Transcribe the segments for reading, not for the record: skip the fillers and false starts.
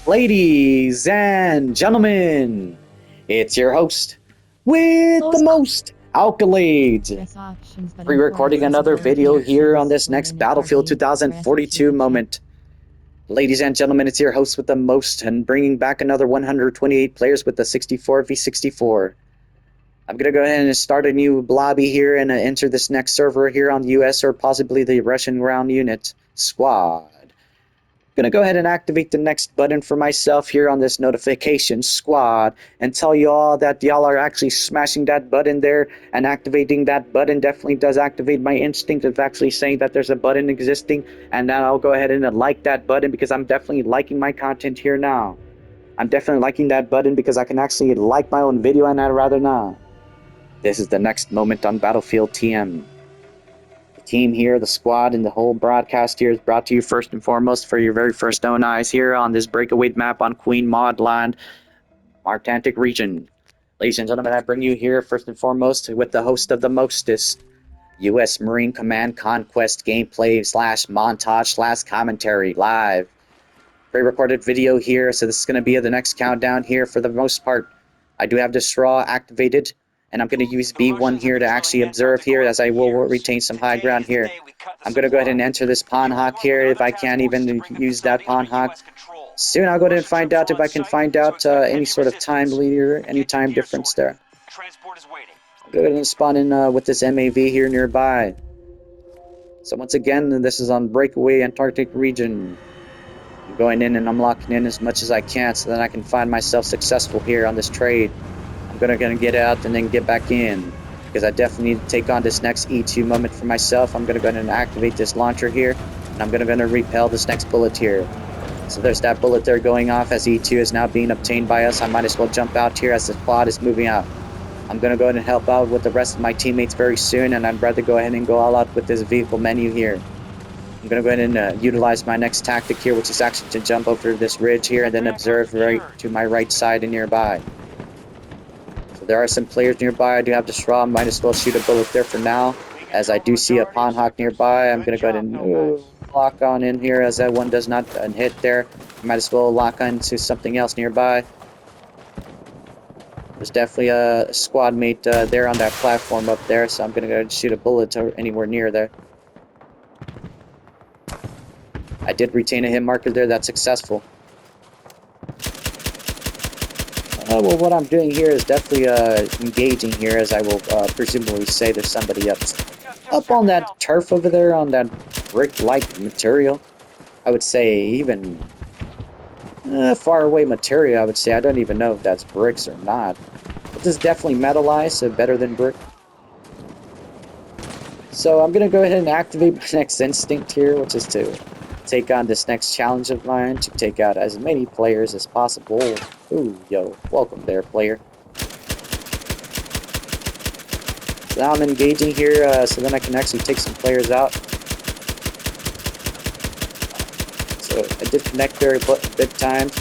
Ladies and gentlemen, it's your host with the most accolades, re-recording another video here on this next Battlefield 2042 moment. Ladies and gentlemen, it's your host with the most and bringing back another 128 players with the 64v64. I'm going to go ahead and start a new lobby here and enter this next server here on the US or possibly the Russian ground unit squad. Gonna go ahead and activate the next button for myself here on this notification squad and tell you all that y'all are actually smashing that button there, and activating that button definitely does activate my instinct of actually saying that there's a button existing, and then I'll go ahead and like that button because I'm definitely liking my content here now. I'm definitely liking that button because I can actually like my own video and I'd rather not. This is the next moment on Battlefield TM. Team here, the squad, and the whole broadcast here is brought to you first and foremost for your very first own eyes here on this Breakaway map on Queen Maud Land, Antarctic region. Ladies and gentlemen, I bring you here first and foremost with the host of the mostest, U.S. Marine Command Conquest gameplay slash montage slash commentary live. Pre-recorded video here, so this is going to be the next countdown here for the most part. I do have the straw activated, and I'm going to use B1 here to actually observe here, as I will retain some high ground here. I'm going to go ahead and enter this pawn hawk here if I can't even use that pawn hawk. Soon I'll go ahead and find out if I can find out any sort of time leader, any time difference there. I'll go ahead and spawn in with this MAV here nearby. So once again, this is on Breakaway Antarctic region. I'm going in and I'm locking in as much as I can so that I can find myself successful here on this trade. I'm gonna get out and then get back in because I definitely need to take on this next E2 moment for myself. I'm gonna go ahead and activate this launcher here, and I'm gonna repel this next bullet here. So there's that bullet there going off as E2 is now being obtained by us. I might as well jump out here as the squad is moving out. I'm gonna go ahead and help out with the rest of my teammates very soon, and I'd rather go ahead and go all out with this vehicle menu here. I'm gonna go ahead and utilize my next tactic here, which is actually to jump over this ridge here and then observe right to my right side and nearby. There are some players nearby. I do have the straw. Might as well shoot a bullet there for now, as I do see a pawn hawk nearby. I'm going to go ahead and lock on in here, as that one does not hit there. Might as well lock on to something else nearby. There's definitely a squad mate there on that platform up there, so I'm going to go ahead and shoot a bullet anywhere near there. I did retain a hit marker there. That's successful. Well, what I'm doing here is definitely engaging here, as I will presumably say there's somebody up on that turf over there, on that brick-like material. I would say even far away material, I would say. I don't even know if that's bricks or not. But this is definitely metallized, so better than brick. So I'm going to go ahead and activate my next instinct here, which is to take on this next challenge of mine, to take out as many players as possible. Ooh, yo, welcome there, player. So now I'm engaging here, so then I can actually take some players out. So I did connect very bit times,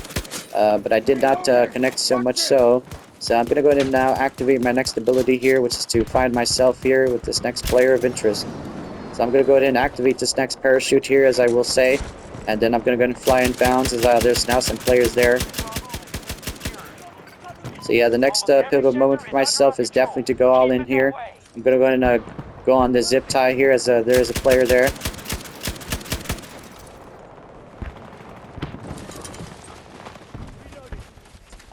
but I did not connect so much so. So I'm going to go ahead and now activate my next ability here, which is to find myself here with this next player of interest. So I'm going to go ahead and activate this next parachute here, as I will say. And then I'm going to go ahead and fly in bounds, as there's now some players there. So yeah, the next pivotal moment for myself is definitely to go all in here. I'm going to go ahead and go on the zip tie here, as there is a player there.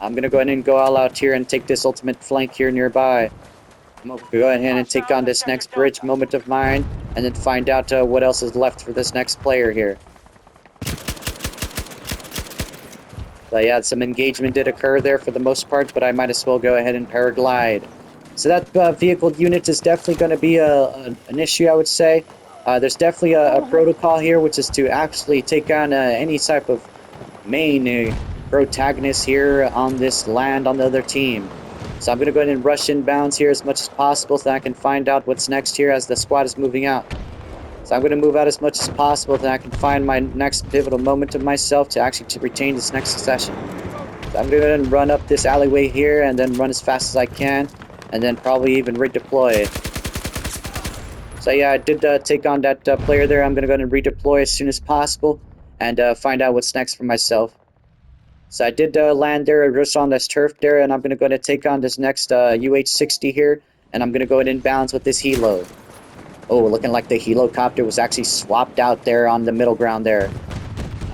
I'm going to go ahead and go all out here and take this ultimate flank here nearby. I'm going to go ahead and take on this next bridge moment of mine, and then find out what else is left for this next player here. So yeah, some engagement did occur there for the most part, but I might as well go ahead and paraglide. So that vehicle unit is definitely going to be an issue, I would say. There's definitely a protocol here, which is to actually take on any type of main protagonist here on this land on the other team. So I'm going to go ahead and rush in bounds here as much as possible so that I can find out what's next here as the squad is moving out. So I'm going to move out as much as possible so that I can find my next pivotal moment of myself to actually retain this next session. So I'm going to go ahead and run up this alleyway here and then run as fast as I can, and then probably even redeploy. So yeah, I did take on that player there. I'm going to go ahead and redeploy as soon as possible and find out what's next for myself. So I did land there just on this turf there, and I'm going to go ahead and take on this next UH-60 here, and I'm going to go ahead and inbounds with this helo. Oh, looking like the helicopter was actually swapped out there on the middle ground there.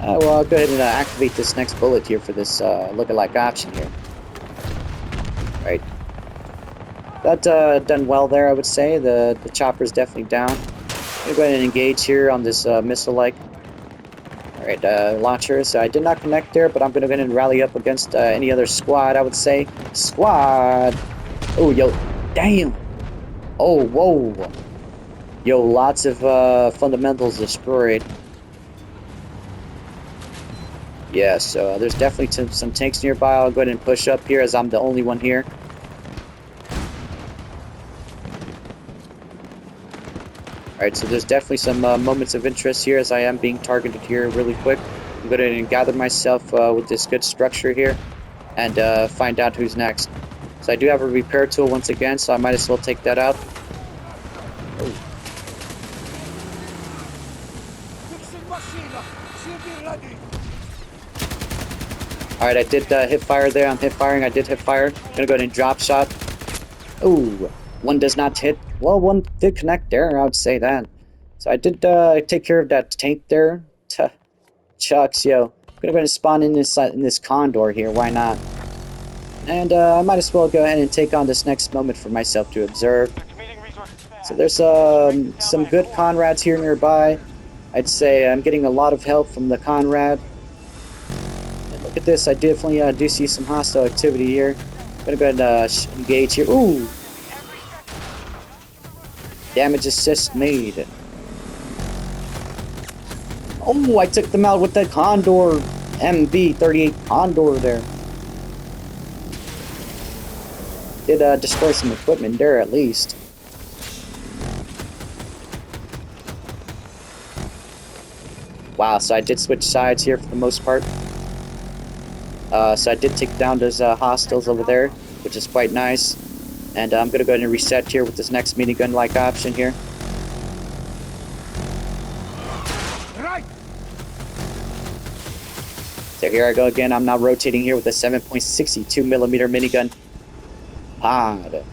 Well, I'll go ahead and activate this next bullet here for this lookalike option here. Right. That done well there, I would say. The chopper's definitely down. I'm going to go ahead and engage here on this missile-like. Alright, launcher. So I did not connect there, but I'm going to go ahead and rally up against any other squad, I would say. Squad! Oh, yo. Damn! Oh, whoa! Yo, lots of fundamentals destroyed. Yeah, so there's definitely some tanks nearby. I'll go ahead and push up here as I'm the only one here. Alright, so there's definitely some moments of interest here as I am being targeted here really quick. I'm going to gather myself with this good structure here and find out who's next. So I do have a repair tool once again, so I might as well take that out. Oh. Alright, I did hip fire there. I'm hip firing. I did hip fire. Gonna go ahead and drop shot. Ooh, one does not hit. Well, one did connect there, I would say that. So I did take care of that tank there. Chucks, yo. I'm gonna go ahead and spawn in this condor here. Why not? And I might as well go ahead and take on this next moment for myself to observe. So there's some good Conrads here nearby. I'd say I'm getting a lot of help from the Conrad. And look at this, I definitely do see some hostile activity here. I'm gonna go ahead and engage here. Ooh! Damage assist made. Oh, I took them out with that Condor, mv-36 Condor there. Did destroy some equipment there at least. Wow, so I did switch sides here for the most part. So I did take down those hostiles over there, which is quite nice. And I'm going to go ahead and reset here with this next minigun-like option here. So here I go again. I'm now rotating here with the 7.62 millimeter minigun pod.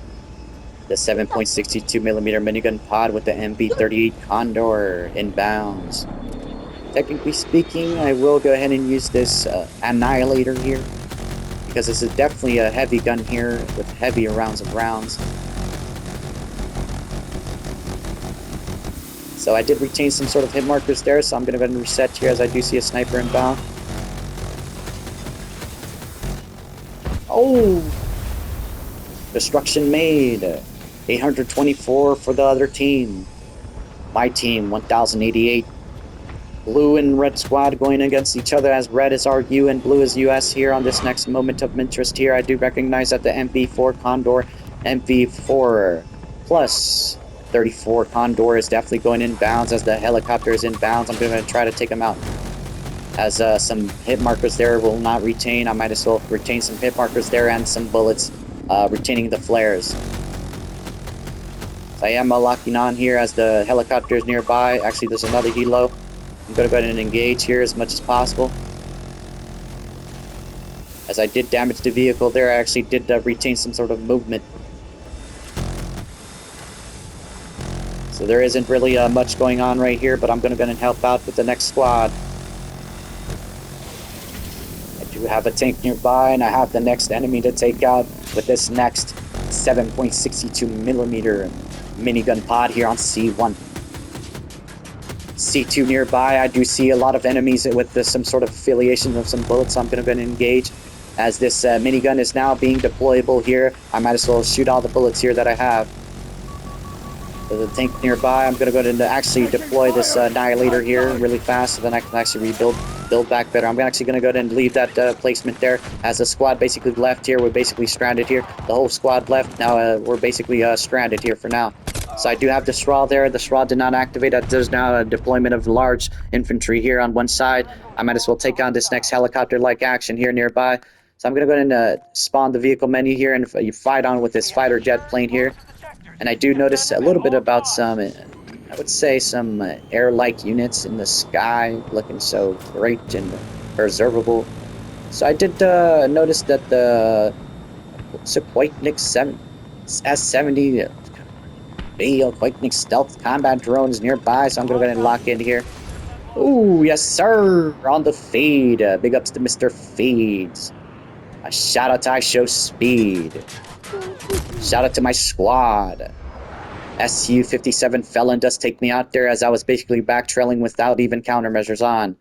The 7.62 millimeter minigun pod with the mv-36 Condor inbounds. Technically speaking, I will go ahead and use this annihilator here, because this is definitely a heavy gun here with heavy rounds of rounds. So I did retain some sort of hit markers there, so I'm going to go ahead and reset here as I do see a sniper inbound. Oh! Destruction made. 824 for the other team. My team, 1088. Blue and red squad going against each other, as red is RU and blue is US here on this next moment of interest here. I do recognize that the MV4 Condor, MV4 plus 34 Condor is definitely going inbounds as the helicopter is inbounds. I'm going to try to take him out. As some hit markers there will not retain, I might as well retain some hit markers there and some bullets, retaining the flares. So I am locking on here as the helicopter is nearby. Actually, there's another helo. I'm going to go ahead and engage here as much as possible. As I did damage the vehicle there, I actually did retain some sort of movement. So there isn't really much going on right here, but I'm going to go ahead and help out with the next squad. I do have a tank nearby, and I have the next enemy to take out with this next 7.62 millimeter minigun pod here on C1. C2 nearby, I do see a lot of enemies with some sort of affiliation of some bullets, so I'm going to go ahead and engage. As this minigun is now being deployable here, I might as well shoot all the bullets here that I have. So the tank nearby, I'm going to go ahead and actually deploy this annihilator here really fast, so then I can actually build back better. I'm actually going to go ahead and leave that placement there, as the squad basically left here. We're basically stranded here. The whole squad left. Now we're basically stranded here for now. So I do have the straw there. The straw did not activate. There's now a deployment of large infantry here on one side. I might as well take on this next helicopter-like action here nearby. So I'm going to go ahead and spawn the vehicle menu here, and you fight on with this fighter jet plane here. And I do notice a little bit about some, I would say, some air-like units in the sky looking so great and preservable. So I did notice that the Quakenik 7 S70 Quakenik stealth combat drone is nearby, so I'm gonna go ahead and lock in here. Ooh, yes sir! On the feed. Big ups to Mr. Feeds. A shout out to I Show Speed. Shout out to my squad. SU-57 Felon does take me out there as I was basically back trailing without even countermeasures on.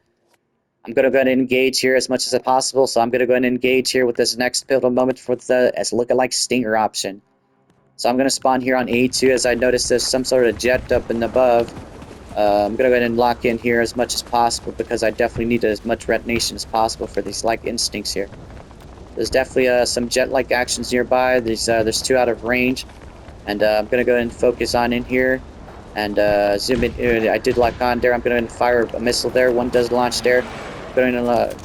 I'm going to go ahead and engage here as much as possible, so I'm going to go ahead and engage here with this next pivotal moment for the as looking like Stinger option. So I'm going to spawn here on A2 as I notice there's some sort of jet up and above. I'm going to go ahead and lock in here as much as possible because I definitely need as much retination as possible for these like instincts here. There's definitely some jet-like actions nearby. There's two out of range. And I'm going to go ahead and focus on in here. And zoom in. I did lock on there. I'm going to fire a missile there. One does launch there. I'm going to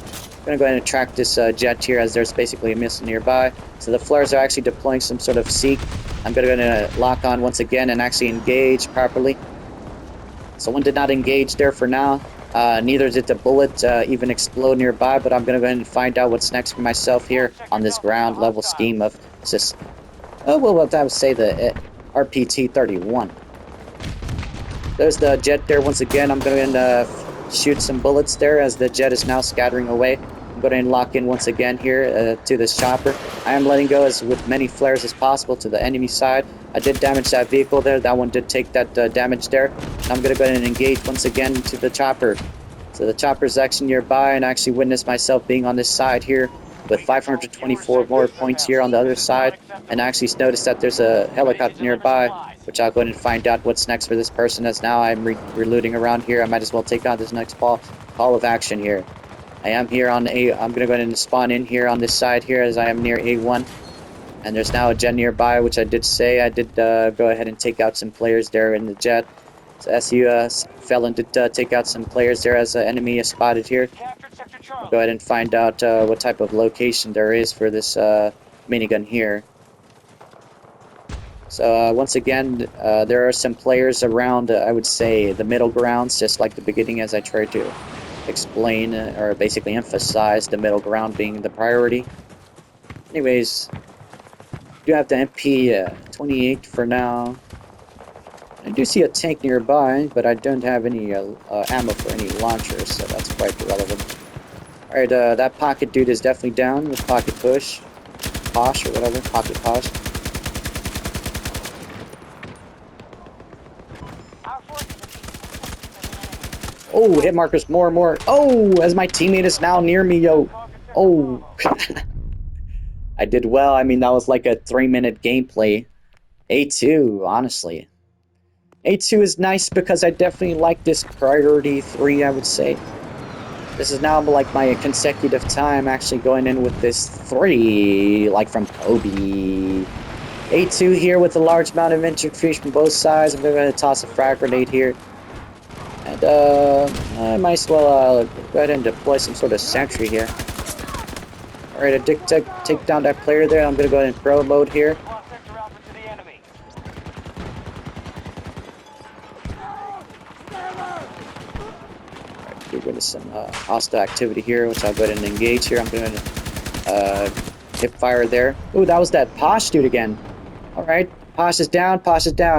go ahead and track this jet here as there's basically a missile nearby. So the flares are actually deploying some sort of seek. I'm going to lock on once again and actually engage properly. So one did not engage there for now. Neither did the bullet even explode nearby, but I'm going to go ahead and find out what's next for myself here on this ground level scheme of this. Oh, well, I would say the RPT-31. There's the jet there once again. I'm going to shoot some bullets there as the jet is now scattering away. I'm going to lock in once again here to this chopper. I am letting go as with many flares as possible to the enemy side. I did damage that vehicle there. That one did take that damage there. I'm going to go ahead and engage once again to the chopper. So the chopper's actually nearby, and I actually witnessed myself being on this side here with 524 more points here on the other side. And I actually noticed that there's a helicopter nearby, which I'll go ahead and find out what's next for this person, as now I'm relooting around here. I might as well take on this next call of action here. I am here on A. I'm going to go ahead and spawn in here on this side here as I am near A1. And there's now a jet nearby, which I did say. I did go ahead and take out some players there in the jet. So SU Felon did take out some players there as an enemy is spotted here. I'll go ahead and find out what type of location there is for this minigun here. So once again, there are some players around, I would say, the middle grounds, just like the beginning as I tried to explain or basically emphasize the middle ground being the priority. Anyways, do have the MP-28 for now. I do see a tank nearby, but I don't have any ammo for any launchers, so that's quite irrelevant. Alright, that pocket dude is definitely down with pocket push. Posh or whatever, pocket posh. Oh, hit markers more and more. Oh, as my teammate is now near me, yo. Oh. I did well. I mean, that was like a 3-minute gameplay. A2, honestly. A2 is nice because I definitely like this priority 3, I would say. This is now like my consecutive time actually going in with this 3, like from Kobe. A2 here with a large amount of infantry from both sides. I'm going to toss a frag grenade here. And I might as well go ahead and deploy some sort of sentry here. Alright, I did take down that player there. I'm going to go ahead and pro mode here. Get rid of some hostile activity here, which I'll go ahead and engage here. I'm going to hip fire there. Ooh, that was that Posh dude again. Alright, Posh is down,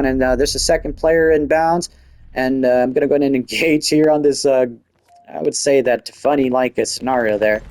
and there's a second player inbounds. And I'm going to go ahead and engage here on this, I would say that funny-like scenario there.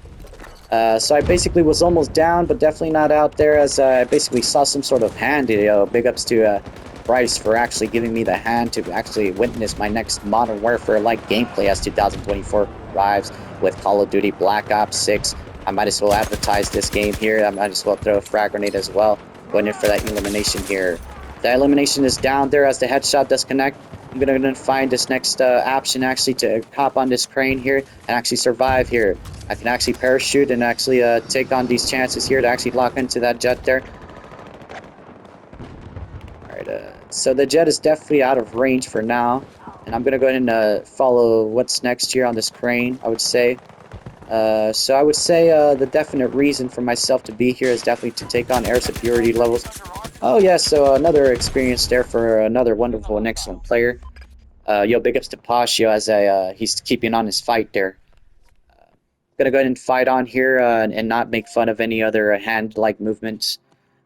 So I basically was almost down, but definitely not out there, as I basically saw some sort of hand. Big ups to Bryce for actually giving me the hand to actually witness my next Modern Warfare-like gameplay as 2024 arrives with Call of Duty Black Ops 6. I might as well advertise this game here. I might as well throw a frag grenade as well. Going in for that elimination here. The elimination is down there as the headshot does connect. I'm going to find this next option actually to hop on this crane here and actually survive here. I can actually parachute and actually take on these chances here to actually lock into that jet there. Alright, so the jet is definitely out of range for now. And I'm going to go ahead and follow what's next here on this crane, I would say. So I would say the definite reason for myself to be here is definitely to take on air superiority levels. Oh yeah, so another experience there for another wonderful and excellent player. Yo, big ups to Pashio as he's keeping on his fight there. Gonna go ahead and fight on here and not make fun of any other hand-like movements.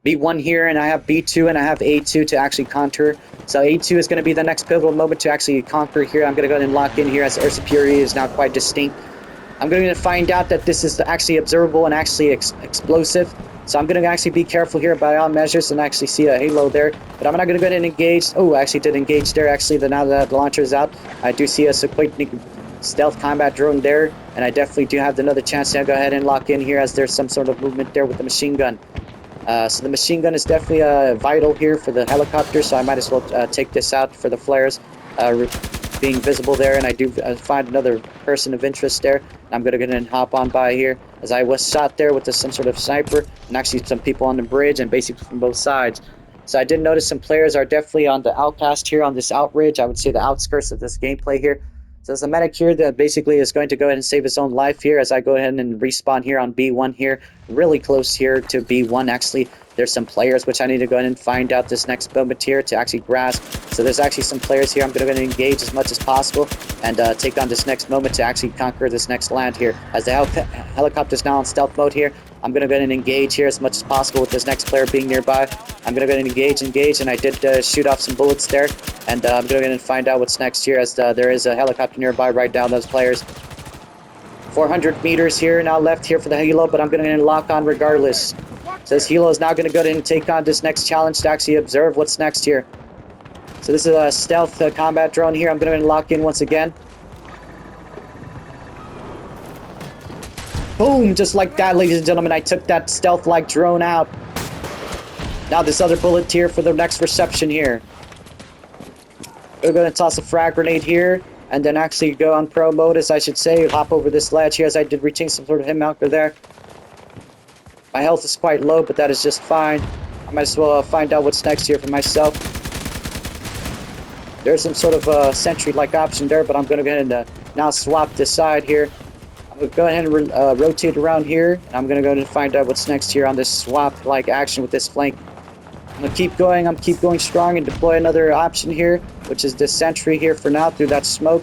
B1 here, and I have B2 and I have A2 to actually counter. So A2 is going to be the next pivotal moment to actually conquer here. I'm going to go ahead and lock in here as air superiority is now quite distinct. I'm going to find out that this is actually observable and actually explosive. So I'm going to actually be careful here by all measures and actually see a halo there. But I'm not going to go ahead and engage. Oh, I actually did engage there. Actually, now that the launcher is out, I do see a quick stealth combat drone there. And I definitely do have another chance to go ahead and lock in here as there's some sort of movement there with the machine gun. So the machine gun is definitely vital here for the helicopter, so I might as well take this out for the flares being visible there, and I do find another person of interest there. I'm going to go ahead and hop on by here as I was shot there with some sort of sniper, and actually some people on the bridge and basically from both sides. So I did notice some players are definitely on the outcast here on this outridge. I would say the outskirts of this gameplay here. So there's a medic here that basically is going to go ahead and save his own life here as I go ahead and respawn here on B1 here. Really close here to B1 actually. There's some players which I need to go ahead and find out this next moment here to actually grasp. So there's actually some players here. I'm going to go ahead and engage as much as possible and take on this next moment to actually conquer this next land here. As the helicopter is now in stealth mode here, I'm going to go ahead and engage here as much as possible with this next player being nearby. I'm going to go ahead and engage, and I did shoot off some bullets there. And I'm going to go ahead and find out what's next here as there is a helicopter nearby right down those players. 400 meters here now left here for the helo, but I'm going to lock on regardless. So this helo is now going to go ahead and take on this next challenge to actually observe what's next here. So this is a stealth combat drone here. I'm going to lock in once again. Boom! Just like that, ladies and gentlemen, I took that stealth-like drone out. Now this other bullet here for the next reception here. We're going to toss a frag grenade here, and then actually go on pro mode, as I should say. Hop over this ledge here, as I did retain some sort of hit marker there. My health is quite low, but that is just fine. I might as well find out what's next here for myself. There's some sort of sentry-like option there, but I'm going to go ahead and now swap this side here. I'm going to go ahead and rotate around here. And I'm going to go ahead and find out what's next here on this swap-like action with this flank. I'm going to keep going. I'm keep going strong and deploy another option here, which is this sentry here for now through that smoke.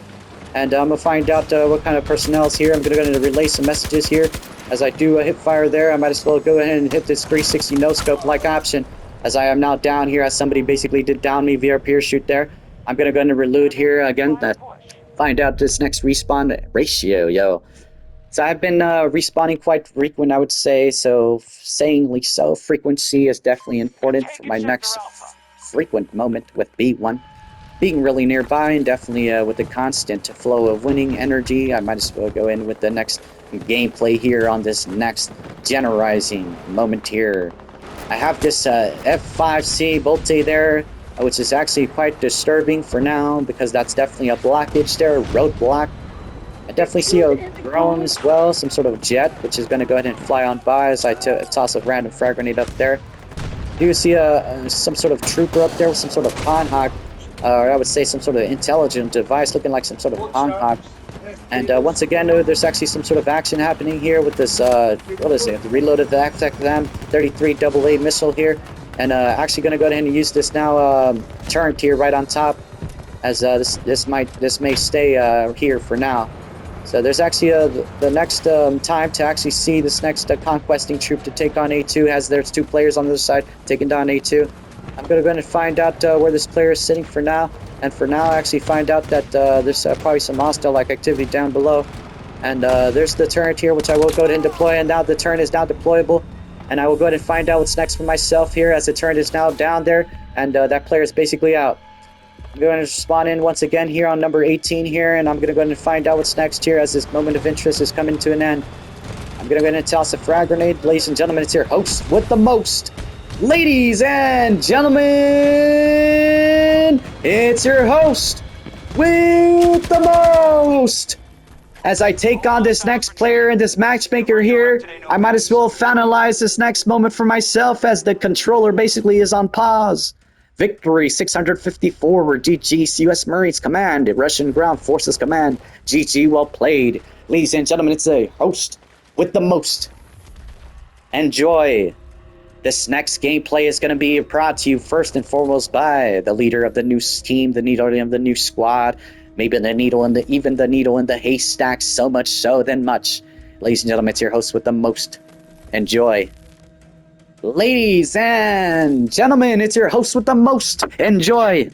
And I'm going to find out what kind of personnel is here. I'm going to go ahead and relay some messages here. As I do a hip fire there, I might as well go ahead and hit this 360 no-scope-like option, as I am now down here, as somebody basically did down me via parachute there. I'm going to go ahead and reload here again, find out this next respawn ratio, yo. So I've been respawning quite frequent, I would say, so sayingly so. Frequency is definitely important for my next frequent moment with B1. Being really nearby and definitely with the constant flow of winning energy, I might as well go in with the next gameplay here on this next generalizing moment here. I have this F5C Bolte there, which is actually quite disturbing for now because that's definitely a blockage there, a roadblock. I definitely see a drone as well, some sort of jet, which is going to go ahead and fly on by as I toss a random frag grenade up there. I do see some sort of trooper up there with some sort of pawn hawk, or I would say some sort of intelligent device looking like some sort of pawn hawk. And once again, there's actually some sort of action happening here with this, what is it, the reloaded the mv-36 AA missile here. And actually going to go ahead and use this now turret here right on top, as this may stay here for now. So there's actually the next time to actually see this next conquesting troop to take on A2, as there's two players on the other side taking down A2. I'm going to go ahead and find out where this player is sitting for now. And for now, actually find out that there's probably some hostile-like activity down below. And there's the turret here, which I will go ahead and deploy. And now the turret is now deployable. And I will go ahead and find out what's next for myself here, as the turret is now down there. And that player is basically out. I'm going to spawn in once again here on number 18 here. And I'm going to go ahead and find out what's next here, as this moment of interest is coming to an end. I'm going to go ahead and toss a frag grenade. Ladies and gentlemen, it's your host with the most. Ladies and gentlemen, it's your host with the most. As I take on this next player and this matchmaker here, I might as well finalize this next moment for myself, as the controller basically is on pause. Victory 654, GG, U.S. Marines Command, Russian Ground Forces Command, GG, well played. Ladies and gentlemen, it's a host with the most. Enjoy. This next gameplay is going to be brought to you first and foremost by the leader of the new team, the leader of the new squad, maybe even the needle in the haystack, so much so than much. Ladies and gentlemen, it's your host with the most. Enjoy. Ladies and gentlemen, it's your host with the most. Enjoy.